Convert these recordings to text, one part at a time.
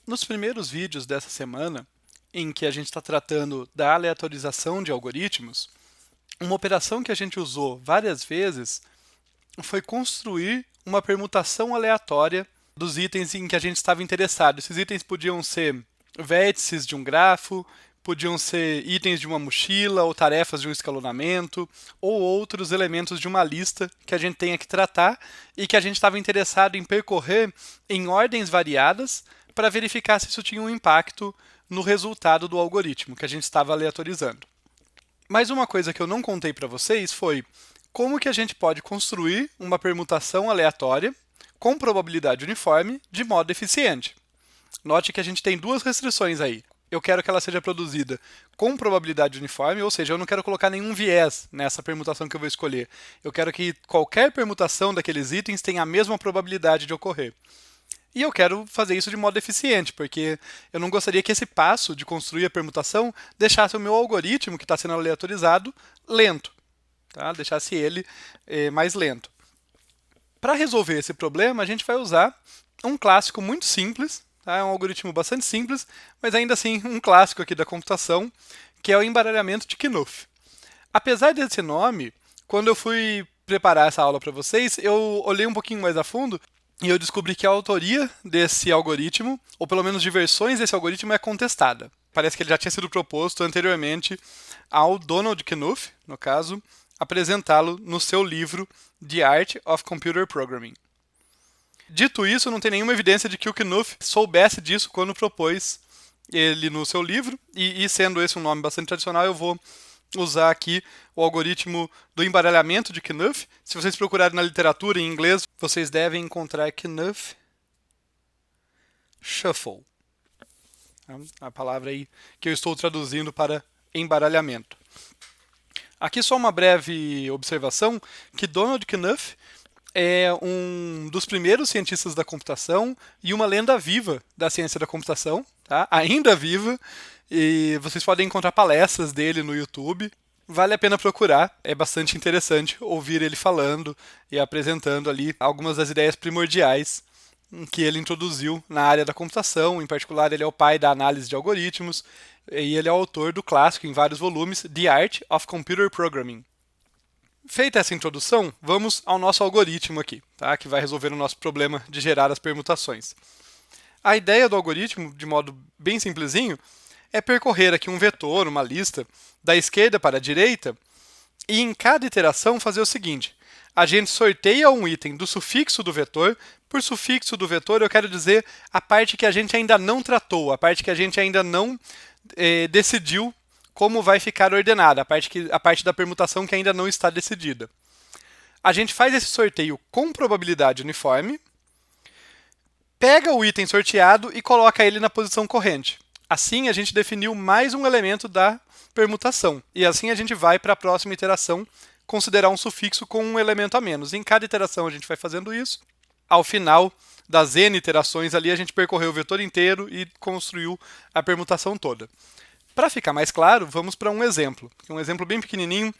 Nos primeiros vídeos dessa semana, em que a gente está tratando da aleatorização de algoritmos, uma operação que a gente usou várias vezes foi construir uma permutação aleatória dos itens em que a gente estava interessado. Esses itens podiam ser vértices de um grafo, podiam ser itens de uma mochila ou tarefas de um escalonamento, ou outros elementos de uma lista que a gente tenha que tratar e que a gente estava interessado em percorrer em ordens variadas para verificar se isso tinha um impacto no resultado do algoritmo que a gente estava aleatorizando. Mas uma coisa que eu não contei para vocês foi como que a gente pode construir uma permutação aleatória com probabilidade uniforme de modo eficiente. Note que a gente tem duas restrições aí. Eu quero que ela seja produzida com probabilidade uniforme, ou seja, eu não quero colocar nenhum viés nessa permutação que eu vou escolher. Eu quero que qualquer permutação daqueles itens tenha a mesma probabilidade de ocorrer. E eu quero fazer isso de modo eficiente, porque eu não gostaria que esse passo de construir a permutação deixasse o meu algoritmo, que está sendo aleatorizado, lento. Tá? Deixasse ele mais lento. Para resolver esse problema, a gente vai usar um clássico muito simples, tá? É um algoritmo bastante simples, mas ainda assim um clássico aqui da computação, que é o embaralhamento de Knuth. Apesar desse nome, quando eu fui preparar essa aula para vocês, eu olhei um pouquinho mais a fundo e eu descobri que a autoria desse algoritmo, ou pelo menos de versões desse algoritmo, é contestada. Parece que ele já tinha sido proposto anteriormente ao Donald Knuth, no caso, apresentá-lo no seu livro The Art of Computer Programming. Dito isso, não tem nenhuma evidência de que o Knuth soubesse disso quando propôs ele no seu livro, e sendo esse um nome bastante tradicional, eu vou usar aqui o algoritmo do embaralhamento de Knuth. Se vocês procurarem na literatura em inglês, vocês devem encontrar Knuth Shuffle. A palavra aí que eu estou traduzindo para embaralhamento. Aqui só uma breve observação, que Donald Knuth é um dos primeiros cientistas da computação e uma lenda viva da ciência da computação, tá? Ainda viva, e vocês podem encontrar palestras dele no YouTube. Vale a pena procurar, é bastante interessante ouvir ele falando e apresentando ali algumas das ideias primordiais que ele introduziu na área da computação. Em particular, ele é o pai da análise de algoritmos e ele é o autor do clássico em vários volumes The Art of Computer Programming. Feita essa introdução, vamos ao nosso algoritmo aqui, tá? Que vai resolver o nosso problema de gerar as permutações. A ideia do algoritmo, de modo bem simplesinho, é percorrer aqui um vetor, uma lista, da esquerda para a direita, e em cada iteração fazer o seguinte: a gente sorteia um item do sufixo do vetor. Por sufixo do vetor, eu quero dizer a parte que a gente ainda não tratou, a parte que a gente ainda não decidiu como vai ficar ordenada, a parte da permutação que ainda não está decidida. A gente faz esse sorteio com probabilidade uniforme, pega o item sorteado e coloca ele na posição corrente. Assim, a gente definiu mais um elemento da permutação. E assim a gente vai para a próxima iteração considerar um sufixo com um elemento a menos. Em cada iteração a gente vai fazendo isso. Ao final das n iterações ali, a gente percorreu o vetor inteiro e construiu a permutação toda. Para ficar mais claro, vamos para um exemplo bem pequenininho,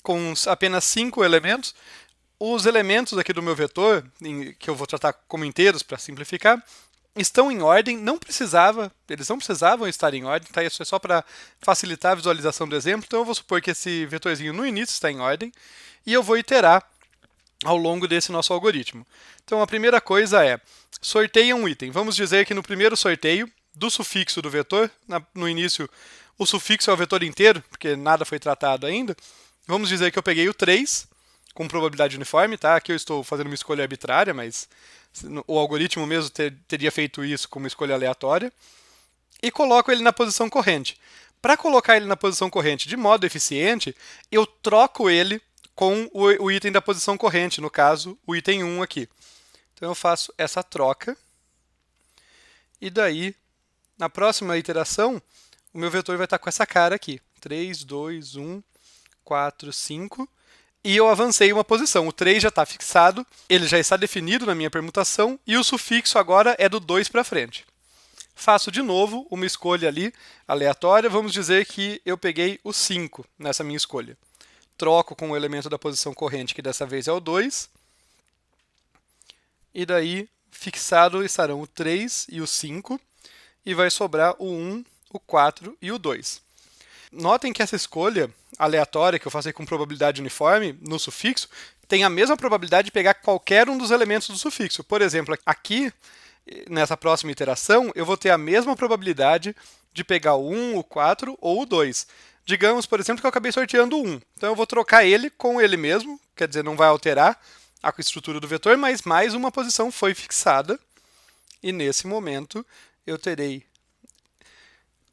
com apenas 5 elementos. Os elementos aqui do meu vetor, que eu vou tratar como inteiros para simplificar, estão em ordem, eles não precisavam estar em ordem, tá? Isso é só para facilitar a visualização do exemplo. Então eu vou supor que esse vetorzinho no início está em ordem e eu vou iterar ao longo desse nosso algoritmo. Então a primeira coisa é, sorteia um item. Vamos dizer que no primeiro sorteio, do sufixo do vetor, no início o sufixo é o vetor inteiro, porque nada foi tratado ainda. Vamos dizer que eu peguei o 3, com probabilidade uniforme, tá? Aqui eu estou fazendo uma escolha arbitrária, mas o algoritmo mesmo teria feito isso com uma escolha aleatória. E coloco ele na posição corrente. Para colocar ele na posição corrente de modo eficiente, eu troco ele com o item da posição corrente, no caso, o item 1 aqui. Então eu faço essa troca. E daí, na próxima iteração, o meu vetor vai estar com essa cara aqui. 3, 2, 1, 4, 5. E eu avancei uma posição. O 3 já está fixado, ele já está definido na minha permutação, e o sufixo agora é do 2 para frente. Faço de novo uma escolha ali aleatória. Vamos dizer que eu peguei o 5 nessa minha escolha. Troco com o elemento da posição corrente, que dessa vez é o 2. E daí, fixado estarão o 3 e o 5. e vai sobrar o 1, o 4 e o 2. Notem que essa escolha aleatória que eu faço aí com probabilidade uniforme no sufixo tem a mesma probabilidade de pegar qualquer um dos elementos do sufixo. Por exemplo, aqui, nessa próxima iteração, eu vou ter a mesma probabilidade de pegar o 1, o 4 ou o 2. Digamos, por exemplo, que eu acabei sorteando o 1. Então eu vou trocar ele com ele mesmo, quer dizer, não vai alterar a estrutura do vetor, mas mais uma posição foi fixada. E nesse momento eu terei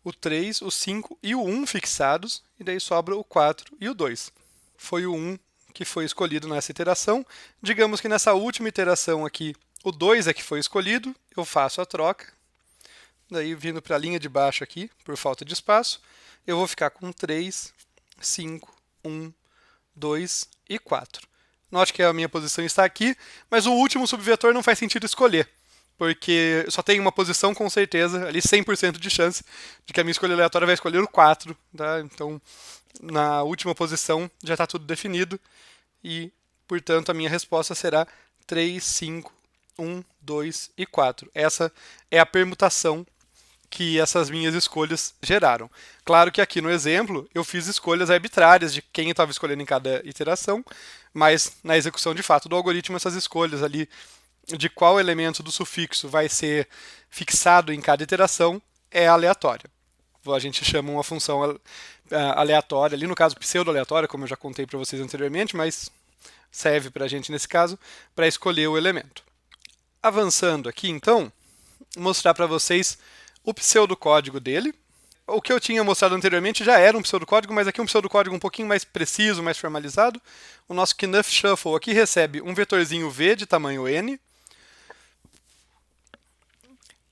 o 3, o 5 e o 1 fixados, e daí sobra o 4 e o 2. Foi o 1 que foi escolhido nessa iteração. Digamos que nessa última iteração aqui, o 2 é que foi escolhido, eu faço a troca. Daí, vindo para a linha de baixo aqui, por falta de espaço, eu vou ficar com 3, 5, 1, 2 e 4. Note que a minha posição está aqui, mas o último subvetor não faz sentido escolher, porque só tem uma posição com certeza, ali 100% de chance de que a minha escolha aleatória vai escolher o 4. Tá? Então, na última posição já está tudo definido e, portanto, a minha resposta será 3, 5, 1, 2 e 4. Essa é a permutação que essas minhas escolhas geraram. Claro que aqui no exemplo eu fiz escolhas arbitrárias de quem eu estava escolhendo em cada iteração, mas na execução de fato do algoritmo essas escolhas ali de qual elemento do sufixo vai ser fixado em cada iteração é aleatória. A gente chama uma função aleatória, ali no caso pseudo-aleatória, como eu já contei para vocês anteriormente, mas serve para a gente nesse caso para escolher o elemento. Avançando aqui então, mostrar para vocês o pseudocódigo dele. O que eu tinha mostrado anteriormente já era um pseudocódigo, mas aqui é um pseudocódigo um pouquinho mais preciso, mais formalizado. O nosso Knuff Shuffle aqui recebe um vetorzinho V de tamanho n.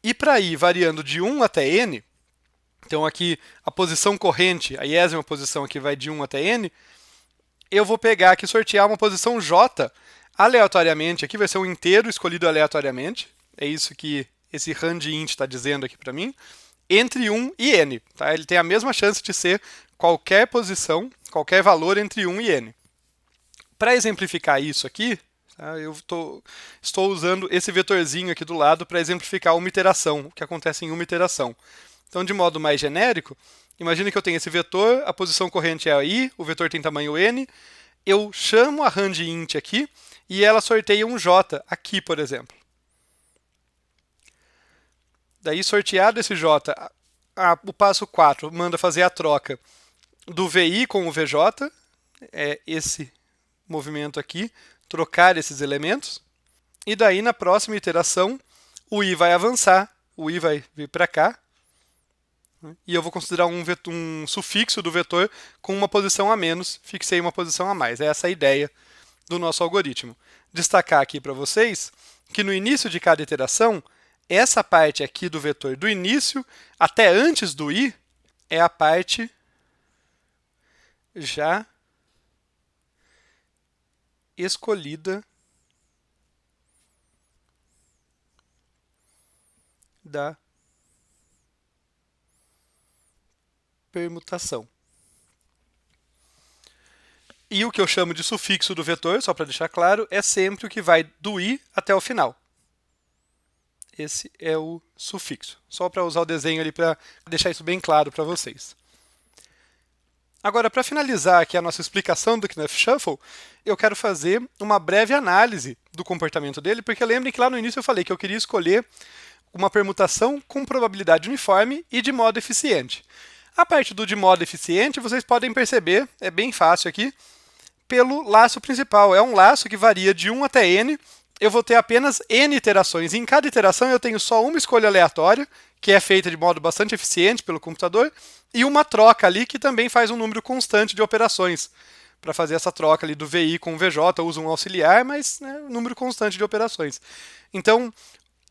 E para ir variando de 1 até n, então aqui a posição corrente, a iésima posição aqui vai de 1 até n, eu vou pegar aqui e sortear uma posição j aleatoriamente. Aqui vai ser um inteiro escolhido aleatoriamente. É isso que esse rand_int está dizendo aqui para mim, entre 1 e n. Tá? Ele tem a mesma chance de ser qualquer posição, qualquer valor entre 1 e n. Para exemplificar isso aqui, tá, eu estou usando esse vetorzinho aqui do lado para exemplificar uma iteração, o que acontece em uma iteração. Então, de modo mais genérico, imagine que eu tenho esse vetor, a posição corrente é i, o vetor tem tamanho n, eu chamo a rand_int aqui e ela sorteia um j aqui, por exemplo. Daí, sorteado esse j, o passo 4 manda fazer a troca do vi com o vj, é esse movimento aqui, trocar esses elementos. E daí, na próxima iteração, o i vai avançar, o i vai vir para cá, e eu vou considerar um sufixo do vetor com uma posição a menos, fixei uma posição a mais. Essa é a ideia do nosso algoritmo. Destacar aqui para vocês que no início de cada iteração, essa parte aqui do vetor do início até antes do i é a parte já escolhida da permutação. E o que eu chamo de sufixo do vetor, só para deixar claro, é sempre o que vai do i até o final. Esse é o sufixo. Só para usar o desenho ali para deixar isso bem claro para vocês. Agora, para finalizar aqui a nossa explicação do Knuff Shuffle, eu quero fazer uma breve análise do comportamento dele, porque lembrem que lá no início eu falei que eu queria escolher uma permutação com probabilidade uniforme e de modo eficiente. A parte do de modo eficiente, vocês podem perceber, é bem fácil aqui, pelo laço principal. É um laço que varia de 1 até n. Eu vou ter apenas n iterações. Em cada iteração eu tenho só uma escolha aleatória, que é feita de modo bastante eficiente pelo computador, e uma troca ali que também faz um número constante de operações. Para fazer essa troca ali do VI com o VJ, eu uso um auxiliar, mas um número constante de operações. Então,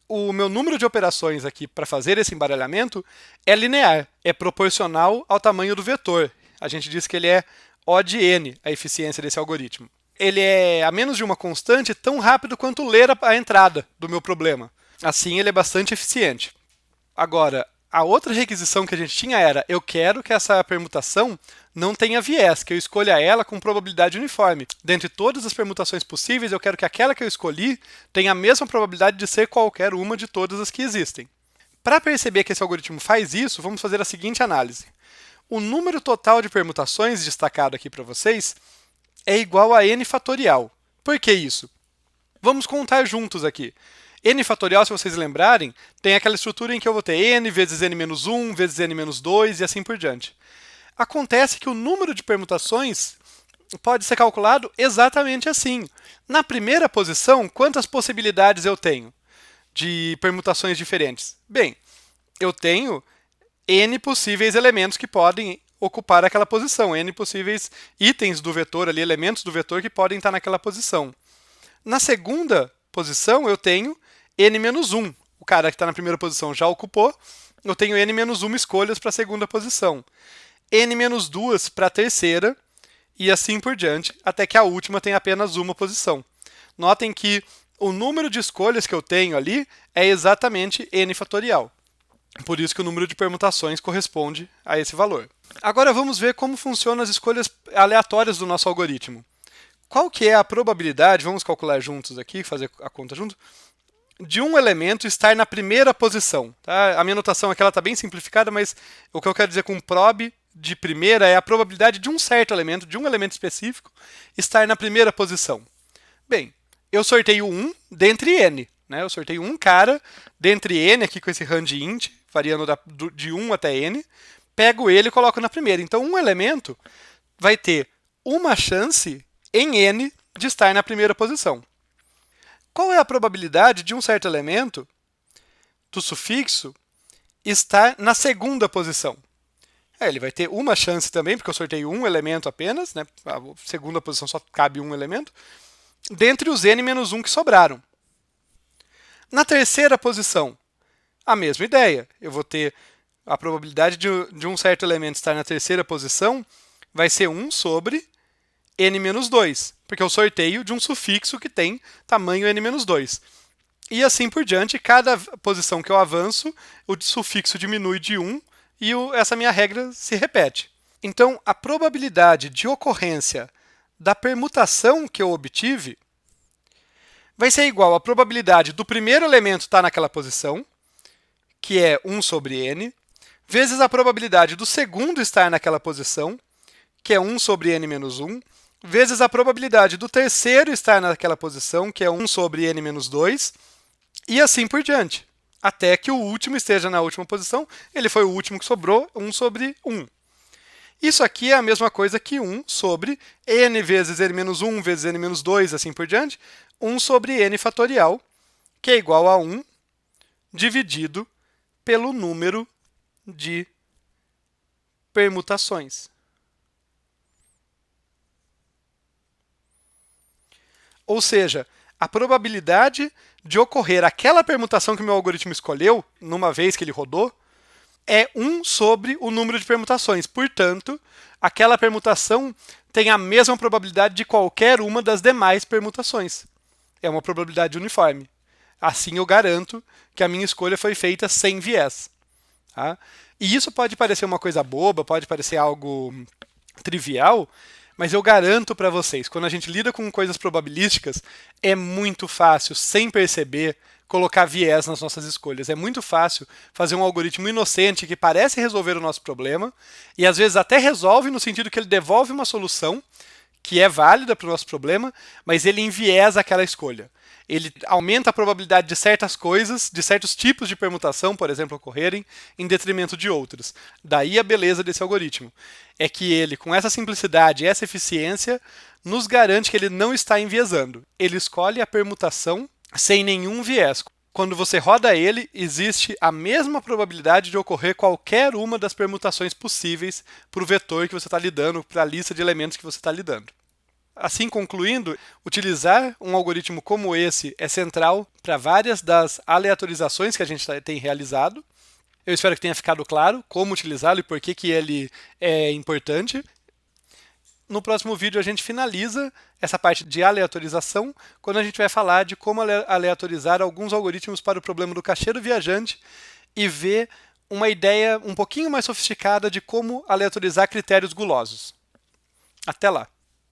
o meu número de operações aqui para fazer esse embaralhamento é linear, é proporcional ao tamanho do vetor. A gente diz que ele é O de n, a eficiência desse algoritmo. Ele é a menos de uma constante tão rápido quanto ler a entrada do meu problema. Assim, ele é bastante eficiente. Agora, a outra requisição que a gente tinha era, eu quero que essa permutação não tenha viés, que eu escolha ela com probabilidade uniforme. Dentre todas as permutações possíveis, eu quero que aquela que eu escolhi tenha a mesma probabilidade de ser qualquer uma de todas as que existem. Para perceber que esse algoritmo faz isso, vamos fazer a seguinte análise. O número total de permutações destacado aqui para vocês é igual a n fatorial. Por que isso? Vamos contar juntos aqui. N fatorial, se vocês lembrarem, tem aquela estrutura em que eu vou ter n vezes n-1 vezes n-2 e assim por diante. Acontece que o número de permutações pode ser calculado exatamente assim. Na primeira posição, quantas possibilidades eu tenho de permutações diferentes? Bem, eu tenho n possíveis elementos que podem ocupar aquela posição, n possíveis itens do vetor, ali, elementos do vetor que podem estar naquela posição. Na segunda posição, eu tenho n-1. O cara que está na primeira posição já ocupou. Eu tenho n-1 escolhas para a segunda posição. n-2 para a terceira e assim por diante, até que a última tem apenas uma posição. Notem que o número de escolhas que eu tenho ali é exatamente n fatorial. Por isso que o número de permutações corresponde a esse valor. Agora vamos ver como funcionam as escolhas aleatórias do nosso algoritmo. Qual que é a probabilidade, vamos calcular juntos aqui, fazer a conta junto, de um elemento estar na primeira posição? Tá? A minha notação aqui está bem simplificada, mas o que eu quero dizer com prob de primeira é a probabilidade de um certo elemento, de um elemento específico, estar na primeira posição. Bem, eu sorteio 1 dentre n. Né? Eu sorteio um cara dentre n, aqui com esse range int, variando de 1 até n, pego ele e coloco na primeira. Então, um elemento vai ter uma chance em n de estar na primeira posição. Qual é a probabilidade de um certo elemento do sufixo estar na segunda posição? Ele vai ter uma chance também, porque eu sorteio um elemento apenas, né? A segunda posição só cabe um elemento, dentre os n-1 que sobraram. Na terceira posição, a mesma ideia. Eu vou ter a probabilidade de um certo elemento estar na terceira posição vai ser 1 sobre n-2, porque eu sorteio de um sufixo que tem tamanho n-2. E assim por diante, cada posição que eu avanço, o sufixo diminui de 1 e essa minha regra se repete. Então, a probabilidade de ocorrência da permutação que eu obtive vai ser igual à probabilidade do primeiro elemento estar naquela posição, que é 1 sobre n, vezes a probabilidade do segundo estar naquela posição, que é 1 sobre n-1, vezes a probabilidade do terceiro estar naquela posição, que é 1 sobre n-2, e assim por diante, até que o último esteja na última posição. Ele foi o último que sobrou, 1 sobre 1. Isso aqui é a mesma coisa que 1 sobre n vezes n-1 vezes n-2, assim por diante, 1 sobre n fatorial, que é igual a 1 dividido pelo número de permutações. Ou seja, a probabilidade de ocorrer aquela permutação que o meu algoritmo escolheu, numa vez que ele rodou, é 1 sobre o número de permutações. Portanto, aquela permutação tem a mesma probabilidade de qualquer uma das demais permutações. É uma probabilidade uniforme. Assim eu garanto que a minha escolha foi feita sem viés. Tá? E isso pode parecer uma coisa boba, pode parecer algo trivial, mas eu garanto para vocês, quando a gente lida com coisas probabilísticas, é muito fácil, sem perceber, colocar viés nas nossas escolhas. É muito fácil fazer um algoritmo inocente que parece resolver o nosso problema e às vezes até resolve no sentido que ele devolve uma solução que é válida para o nosso problema, mas ele enviesa aquela escolha. Ele aumenta a probabilidade de certas coisas, de certos tipos de permutação, por exemplo, ocorrerem, em detrimento de outros. Daí a beleza desse algoritmo. É que ele, com essa simplicidade e essa eficiência, nos garante que ele não está enviesando. Ele escolhe a permutação sem nenhum viés. Quando você roda ele, existe a mesma probabilidade de ocorrer qualquer uma das permutações possíveis para o vetor que você está lidando, para a lista de elementos que você está lidando. Assim, concluindo, utilizar um algoritmo como esse é central para várias das aleatorizações que a gente tem realizado. Eu espero que tenha ficado claro como utilizá-lo e por que ele é importante. No próximo vídeo a gente finaliza essa parte de aleatorização, quando a gente vai falar de como aleatorizar alguns algoritmos para o problema do caixeiro viajante e ver uma ideia um pouquinho mais sofisticada de como aleatorizar critérios gulosos. Até lá!